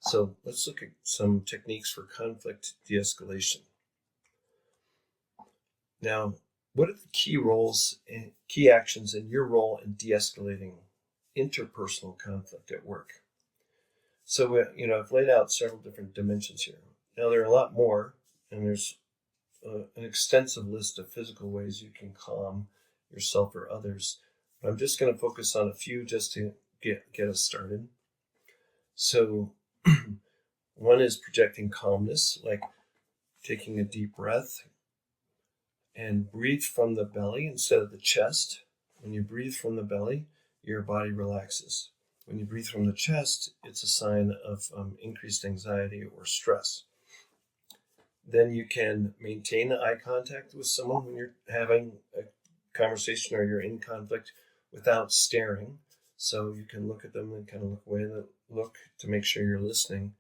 So let's look at some techniques for conflict de-escalation. Now, what are the key roles and key actions in your role in de-escalating interpersonal conflict at work? So, I've laid out several different dimensions here. Now, there are a lot more, and there's an extensive list of physical ways you can calm yourself or others. But I'm just going to focus on a few just to get us started. So, one is projecting calmness, like taking a deep breath and breathe from the belly instead of the chest. When you breathe from the belly, your body relaxes. When you breathe from the chest, it's a sign of increased anxiety or stress. Then you can maintain eye contact with someone when you're having a conversation or you're in conflict without staring. So you can look at them and kind of look away and look to make sure you're listening.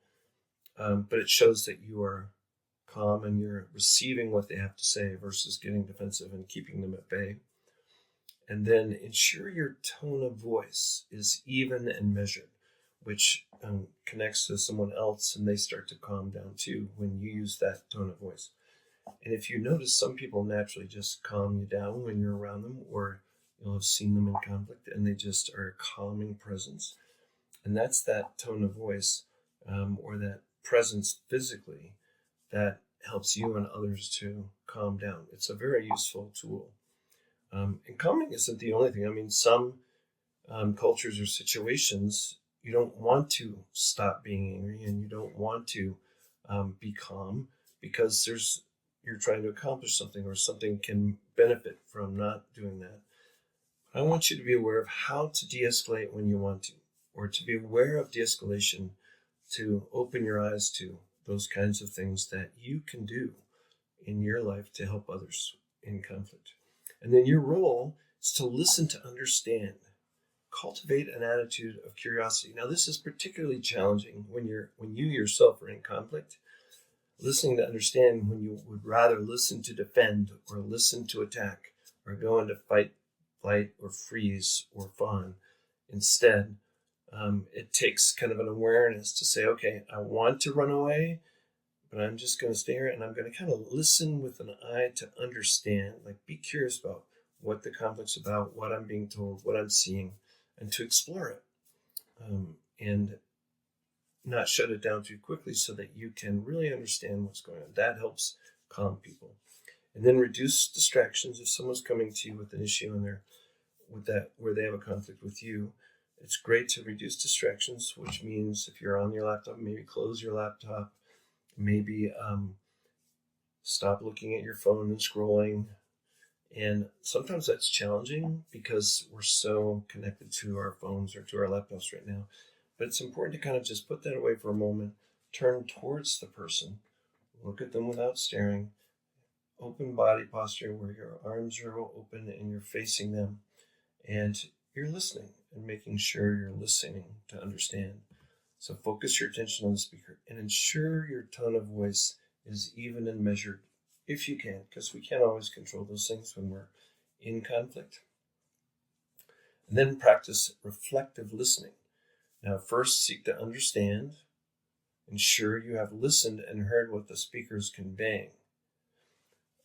But it shows that you are calm and you're receiving what they have to say versus getting defensive and keeping them at bay. And then ensure your tone of voice is even and measured, which connects to someone else and they start to calm down too when you use that tone of voice. And if you notice, some people naturally just calm you down when you're around them, or you'll have seen them in conflict and they just are a calming presence. And that's that tone of voice or that presence physically that helps you and others to calm down. It's a very useful tool. And calming isn't the only thing. I mean, some cultures or situations, you don't want to stop being angry and you don't want to be calm because you're trying to accomplish something or something can benefit from not doing that. I want you to be aware of how to de-escalate when you want to, or to be aware of de-escalation, to open your eyes to those kinds of things that you can do in your life to help others in conflict. And then your role is to listen to understand. Cultivate an attitude of curiosity. Now, this is particularly challenging when you yourself are in conflict. Listening to understand when you would rather listen to defend or listen to attack or go into fight, flight, or freeze or fawn. Instead, it takes kind of an awareness to say, okay, I want to run away, but I'm just going to stay here and I'm going to kind of listen with an eye to understand, like be curious about what the conflict's about, what I'm being told, what I'm seeing, and to explore it and not shut it down too quickly so that you can really understand what's going on. That helps calm people. And then reduce distractions. If someone's coming to you with an issue and they're with that where they have a conflict with you, it's great to reduce distractions, which means if you're on your laptop, maybe close your laptop, maybe stop looking at your phone and scrolling. And sometimes that's challenging because we're so connected to our phones or to our laptops right now. But it's important to kind of just put that away for a moment, turn towards the person, look at them without staring, open body posture where your arms are open and you're facing them, and you're listening and making sure you're listening to understand. So focus your attention on the speaker and ensure your tone of voice is even and measured if you can, because we can't always control those things when we're in conflict. And then practice reflective listening. Now, first seek to understand. Ensure you have listened and heard what the speaker is conveying.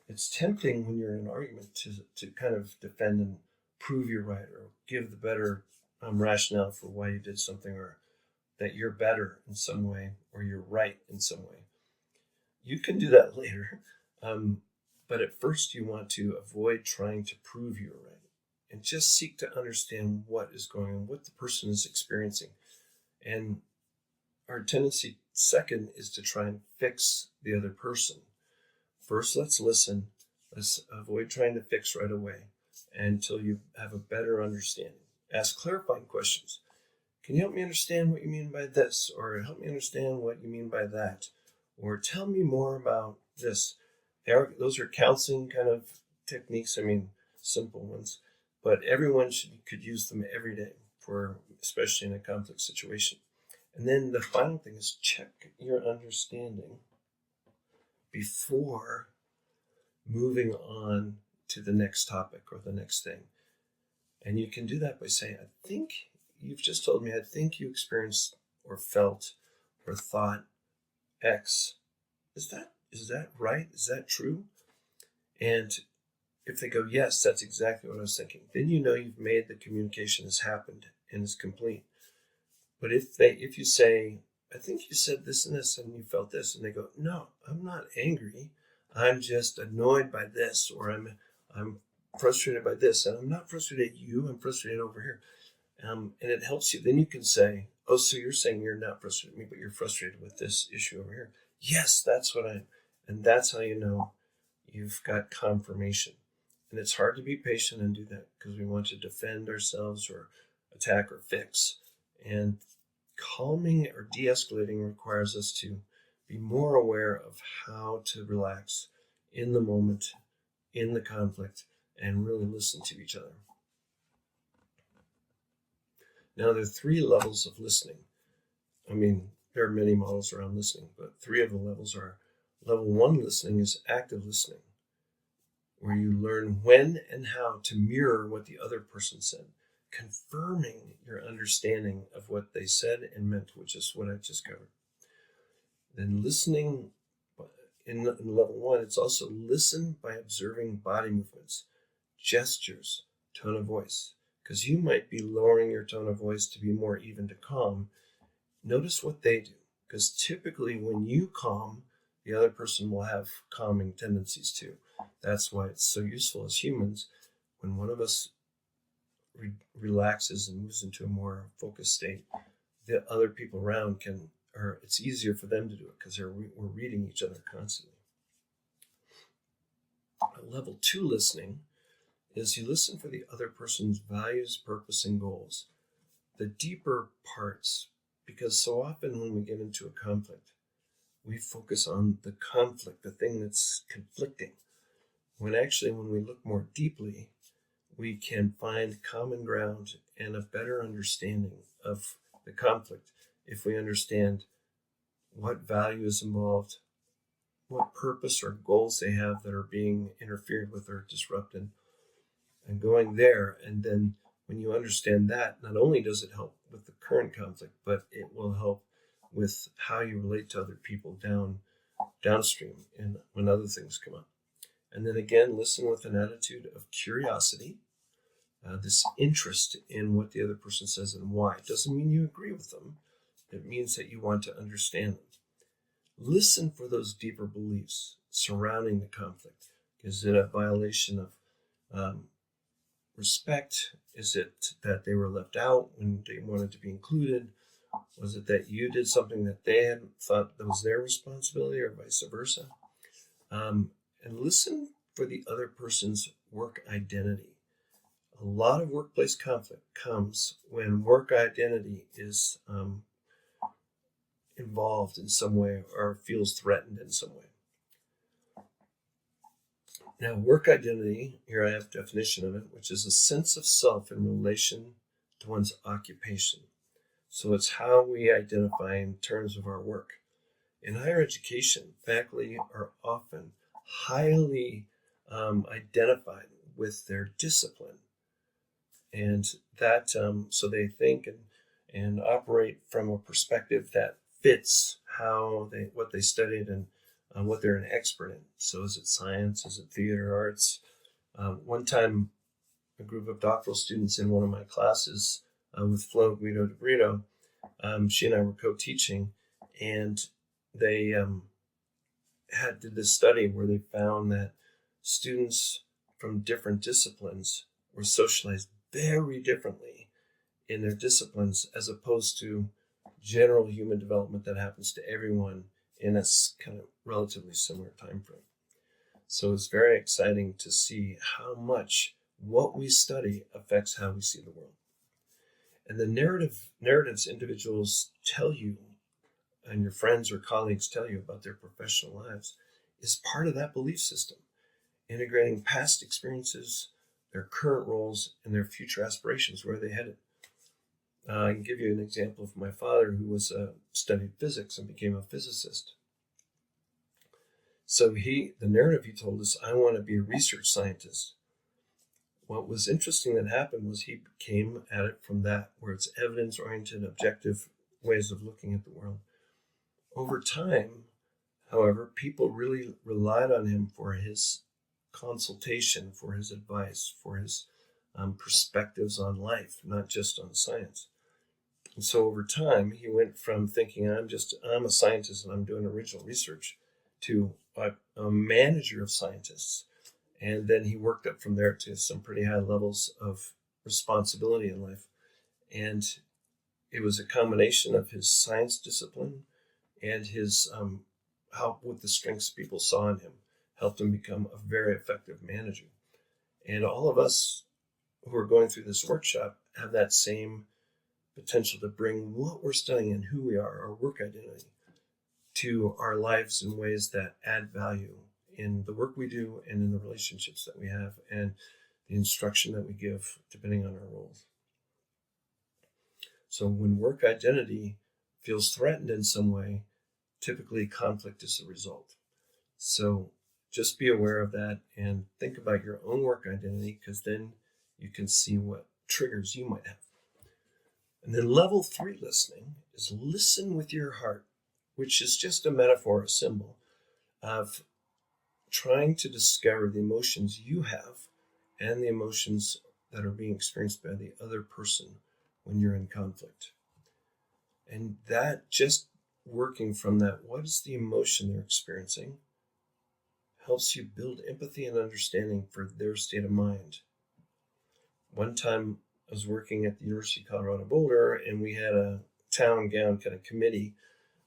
It's tempting when you're in an argument to kind of defend and prove you're right or give the better rationale for why you did something, or that you're better in some way or you're right in some way. You can do that later, but at first you want to avoid trying to prove you're right and just seek to understand what is going on, what the person is experiencing. And our tendency, second, is to try and fix the other person. First, let's listen. Let's avoid trying to fix right away until you have a better understanding. Ask clarifying questions. Can you help me understand what you mean by this? Or help me understand what you mean by that? Or tell me more about this. Those are counseling kind of techniques. I mean, simple ones. But everyone could use them every day, especially in a conflict situation. And then the final thing is check your understanding before moving on to the next topic or the next thing. And you can do that by saying, I think you've just told me, I think you experienced or felt or thought X. Is that right? Is that true? And if they go, yes, that's exactly what I was thinking, then you know you've made the communication has happened and is complete. But if you say, I think you said this and this and you felt this, and they go, no, I'm not angry. I'm just annoyed by this, or I'm frustrated by this, and I'm not frustrated at you. I'm frustrated over here. And it helps you. Then you can say, oh, so you're saying you're not frustrated with me, but you're frustrated with this issue over here. Yes, that's what and that's how you know you've got confirmation. And it's hard to be patient and do that because we want to defend ourselves or attack or fix. And calming or de-escalating requires us to be more aware of how to relax in the moment, in the conflict, and really listen to each other. Now, there are 3 levels of listening. I mean, there are many models around listening, but 3 of the levels are: level 1 listening is active listening, where you learn when and how to mirror what the other person said, confirming your understanding of what they said and meant, which is what I just covered. Then listening in level 1, it's also listen by observing body movements, gestures, tone of voice, because you might be lowering your tone of voice to be more even to calm. Notice what they do, because typically when you calm, the other person will have calming tendencies too. That's why it's so useful as humans. When one of us relaxes and moves into a more focused state, the other people around it's easier for them to do it because we're reading each other constantly. Level 2 listening is you listen for the other person's values, purpose, and goals. The deeper parts, because so often when we get into a conflict, we focus on the conflict, the thing that's conflicting. When we look more deeply, we can find common ground and a better understanding of the conflict if we understand what value is involved, what purpose or goals they have that are being interfered with or disrupted, and going there. And then when you understand that, not only does it help with the current conflict, but it will help with how you relate to other people downstream and when other things come up. And then again, listen with an attitude of curiosity, this interest in what the other person says and why. It doesn't mean you agree with them. It means that you want to understand them. Listen for those deeper beliefs surrounding the conflict. Is it a violation of respect? Is it that they were left out when they wanted to be included? Was it that you did something that they had thought that was their responsibility, or vice versa? And listen for the other person's work identity. A lot of workplace conflict comes when work identity is involved in some way or feels threatened in some way. Now, work identity, here I have a definition of it, which is a sense of self in relation to one's occupation. So it's how we identify in terms of our work. In higher education, faculty are often highly identified with their discipline. And that, so they think and operate from a perspective that fits what they studied and what they're an expert in. So is it science? Is it theater arts? One time, a group of doctoral students in one of my classes with Flo Guido de Brito, she and I were co-teaching, and they did this study where they found that students from different disciplines were socialized very differently in their disciplines as opposed to general human development that happens to everyone in a kind of relatively similar time frame. So it's very exciting to see how much what we study affects how we see the world. And the narratives individuals tell you and your friends or colleagues tell you about their professional lives is part of that belief system, integrating past experiences, their current roles, and their future aspirations. Where are they headed? I can give you an example of my father, who studied physics and became a physicist. So the narrative he told us, I want to be a research scientist. What was interesting that happened was he came at it from that, where it's evidence-oriented, objective ways of looking at the world. Over time, however, people really relied on him for his consultation, for his advice, for his perspectives on life, not just on science. And so over time, he went from thinking I'm a scientist and I'm doing original research to a manager of scientists. And then he worked up from there to some pretty high levels of responsibility in life. And it was a combination of his science discipline and his how what the strengths people saw in him helped him become a very effective manager. And all of us who are going through this workshop have that same potential to bring what we're studying and who we are, our work identity, to our lives in ways that add value in the work we do and in the relationships that we have and the instruction that we give depending on our roles. So when work identity feels threatened in some way, typically conflict is the result. So just be aware of that and think about your own work identity, because then you can see what triggers you might have. And then level 3 listening is listen with your heart, which is just a metaphor, a symbol of trying to discover the emotions you have and the emotions that are being experienced by the other person when you're in conflict. And that, just working from that, what is the emotion they're experiencing, helps you build empathy and understanding for their state of mind. One time I was working at the University of Colorado Boulder, and we had a town gown kind of committee,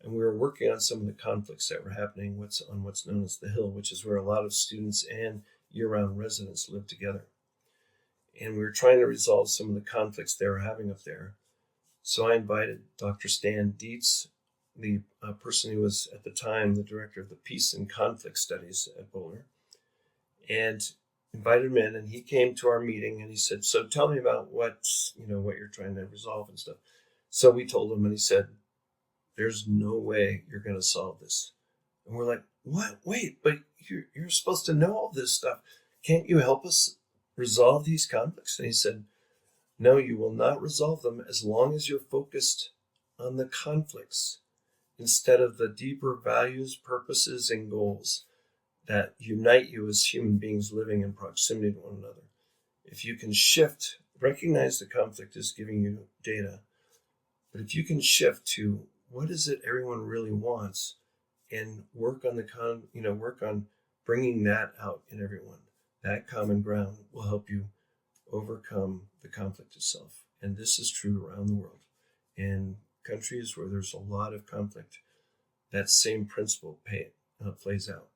and we were working on some of the conflicts that were happening on what's known as the Hill, which is where a lot of students and year-round residents live together. And we were trying to resolve some of the conflicts they were having up there. So I invited Dr. Stan Dietz, the person who was at the time the director of the Peace and Conflict Studies at Boulder, and invited him in, and he came to our meeting and he said, so tell me about what you're trying to resolve and stuff. So we told him, and he said, there's no way you're going to solve this. And we're like, what? Wait, but you're supposed to know all this stuff. Can't you help us resolve these conflicts? And he said, no, you will not resolve them as long as you're focused on the conflicts instead of the deeper values, purposes, and goals that unite you as human beings living in proximity to one another. If you can shift, recognize the conflict is giving you data, but if you can shift to what is it everyone really wants and work on work on bringing that out in everyone, that common ground will help you overcome the conflict itself. And this is true around the world. In countries where there's a lot of conflict, that same principle plays out.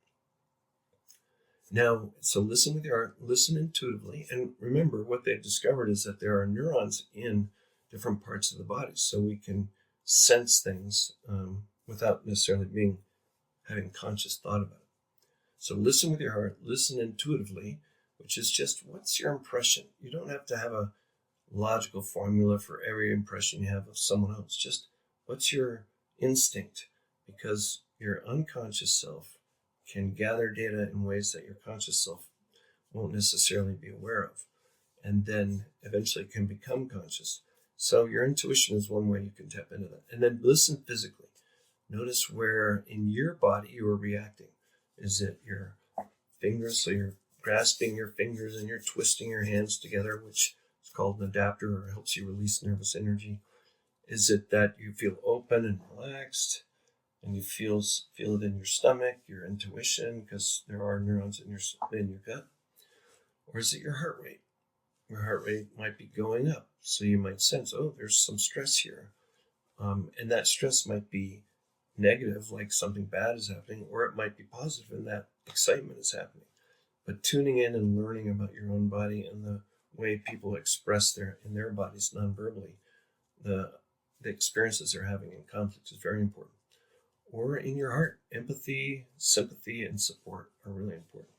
Now, so listen with your heart, listen intuitively, and remember what they've discovered is that there are neurons in different parts of the body, so we can sense things without necessarily having conscious thought about it. So listen with your heart, listen intuitively, which is just what's your impression. You don't have to have a logical formula for every impression you have of someone else. Just what's your instinct, because your unconscious self can gather data in ways that your conscious self won't necessarily be aware of, and then eventually can become conscious. So your intuition is one way you can tap into that. And then listen physically. Notice where in your body you are reacting. Is it your fingers? So you're grasping your fingers and you're twisting your hands together, which is called an adapter, or helps you release nervous energy. Is it that you feel open and relaxed and you feel it in your stomach, your intuition, because there are neurons in your gut? Or is it your heart rate? Your heart rate might be going up, so you might sense, oh, there's some stress here. And that stress might be negative, like something bad is happening, or it might be positive and that excitement is happening. But tuning in and learning about your own body and the way people express in their bodies non-verbally, the experiences they're having in conflict is very important. Or in your heart, empathy, sympathy, and support are really important.